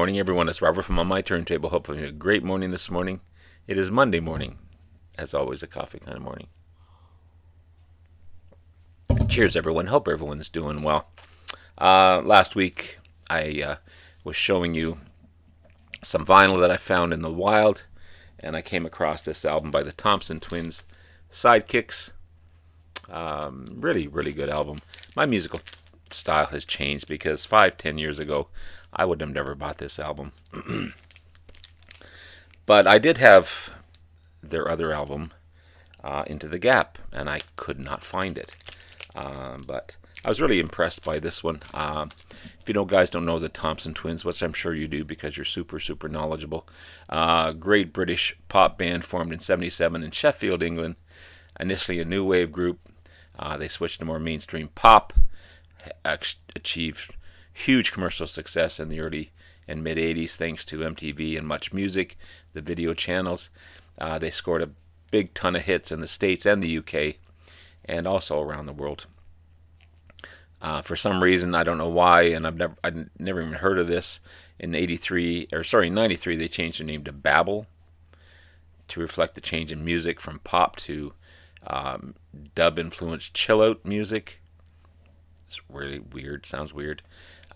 morning, everyone. It's Robert from On My Turntable. Hope you're having a great morning this morning. It is Monday morning, as always, a coffee kind of morning. Cheers, everyone. Hope everyone's doing well. Last week, I was showing you some vinyl that I found in the wild, and I came across this album by the Thompson Twins, Sidekicks. Really, really good album. My musical style has changed because 5-10 years ago, I would have never bought this album. But I did have their other album, Into the Gap, and I could not find it. But I was really impressed by this one. If you guys don't know the Thompson Twins, which I'm sure you do because you're super, super knowledgeable. Great British pop band formed in '77 in Sheffield, England. Initially a new wave group. They switched to more mainstream pop. Achieved huge commercial success in the early and mid 80s thanks to MTV and Much Music, the video channels. They scored a big ton of hits in the States and the UK and also around the world. For some reason, I don't know why, and I'd never even heard of this. In '93, they changed their name to Babel to reflect the change in music from pop to dub-influenced chill-out music. It's really weird, sounds weird.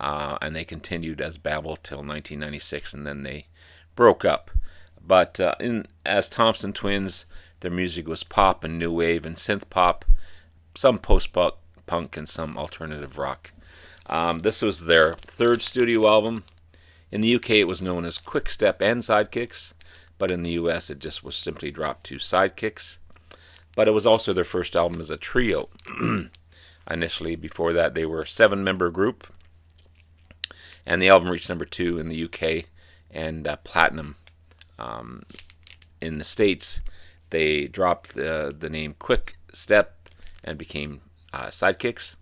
And they continued as Babel till 1996, and then they broke up. But as Thompson Twins, their music was pop and new wave and synth pop, some post-punk and some alternative rock. This was their third studio album. In the UK, it was known as Quick Step and Sidekicks, but in the US, it just was simply dropped to Sidekicks. But it was also their first album as a trio. Initially, before that, they were a 7-member group, and the album reached number 2 in the UK and platinum in the States. They dropped the name Quick Step and became Sidekicks,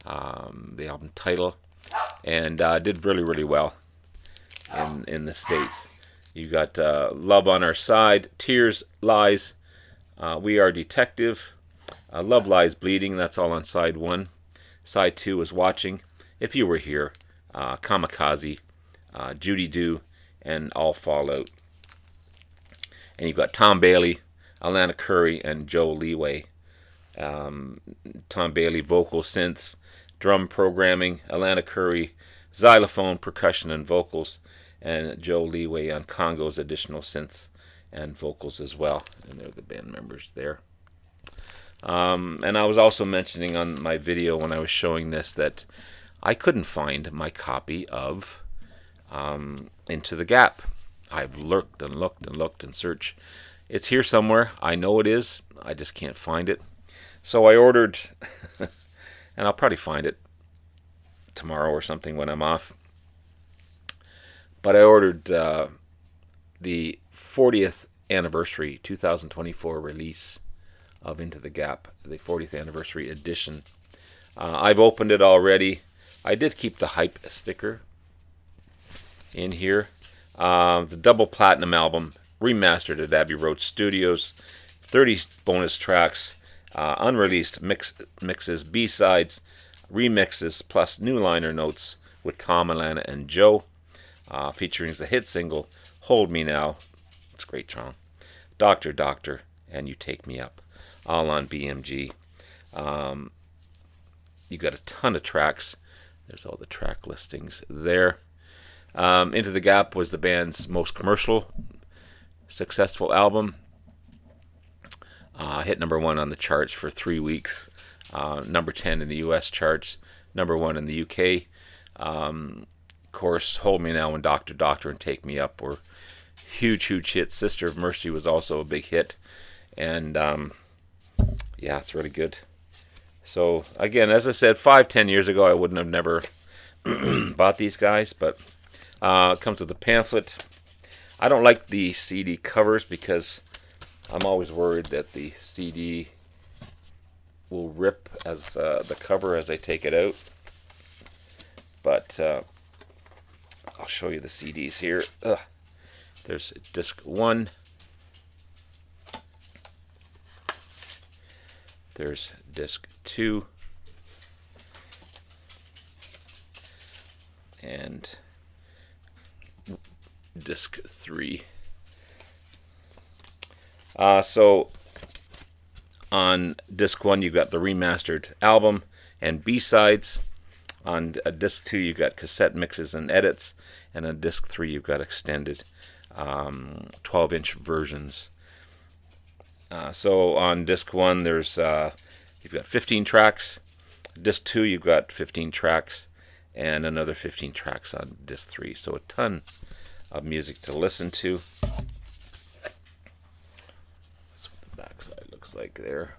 the album title, and did really, really well in the States. You got Love on Our Side, Tears, Lies, We Are Detective, Love Lies Bleeding, that's all on side 1. Side 2 is Watching, If You Were Here, Kamikaze, Judy Doo, and All Fall Out. And you've got Tom Bailey, Alana Curry, and Joe Leeway. Tom Bailey, vocal synths, drum programming, Alana Curry, xylophone, percussion, and vocals, and Joe Leeway on congos, additional synths, and vocals as well. And they're the band members there. And I was also mentioning on my video when I was showing this that I couldn't find my copy of Into the Gap. I've looked and looked and looked and searched. It's here somewhere. I know it is. I just can't find it. So I ordered, and I'll probably find it tomorrow or something when I'm off. But I ordered the 40th anniversary 2024 release of Into the Gap, the 40th anniversary edition. I've opened it already. I did keep the hype sticker in here. The double platinum album, remastered at Abbey Road Studios. 30 bonus tracks, unreleased mixes, B-sides, remixes, plus new liner notes with Tom, Alana, and Joe, featuring the hit single, Hold Me Now. It's a great song. Doctor, Doctor, and You Take Me Up. All on BMG. You got a ton of tracks. There's all the track listings there. Into the Gap was the band's most commercial, successful album. Hit number 1 on the charts for 3 weeks. Number 10 in the US charts. Number 1 in the UK. Of course, Hold Me Now and Doctor, Doctor, and Take Me Up were huge, huge hits. Sister of Mercy was also a big hit. And yeah, it's really good. So, again, as I said, 5-10 years ago, I wouldn't have never bought these guys, but it comes with a pamphlet. I don't like the CD covers because I'm always worried that the CD will rip as the cover as I take it out. But I'll show you the CDs here. There's disc 1. There's disc 2. And disc 3. So on disc 1 you got the remastered album and B-sides. On disc 2 you got cassette mixes and edits, and on disc 3 you've got extended 12-inch versions. So on disc 1 there's you've got 15 tracks. Disc 2 you've got 15 tracks, and another 15 tracks on disc 3. So a ton of music to listen to. That's what the backside looks like there.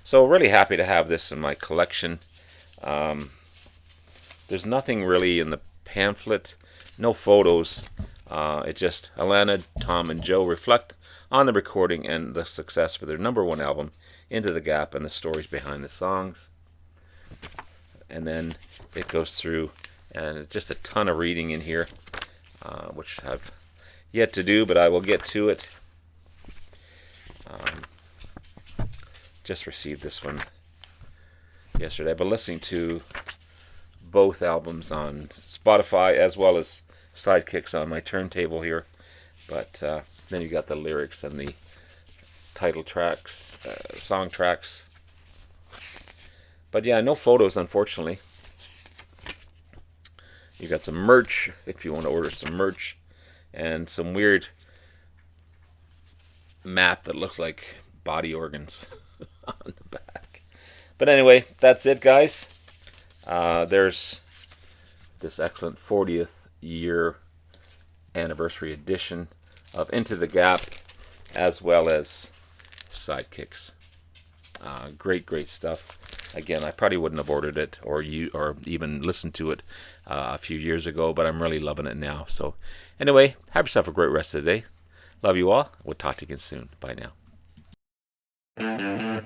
So really happy to have this in my collection. There's nothing really in the pamphlet, no photos. It just Alana, Tom, and Joe reflect on the recording and the success for their #1 album, Into the Gap, and the stories behind the songs. And then it goes through, and just a ton of reading in here, which I've yet to do, but I will get to it. Just received this one yesterday. I've been listening to both albums on Spotify as well as Sidekicks on my turntable here. But then you got the lyrics and the title tracks, song tracks. But yeah, no photos, unfortunately. You got some merch if you want to order some merch, and some weird map that looks like body organs on the back. But anyway, that's it, guys. There's this excellent 40th year anniversary edition of Into the Gap, as well as Sidekicks. Great stuff. Again, I probably wouldn't have ordered it or even listened to it a few years ago, but I'm really loving it now. So anyway, have yourself a great rest of the day. Love you all. We'll talk to you again soon. Bye now.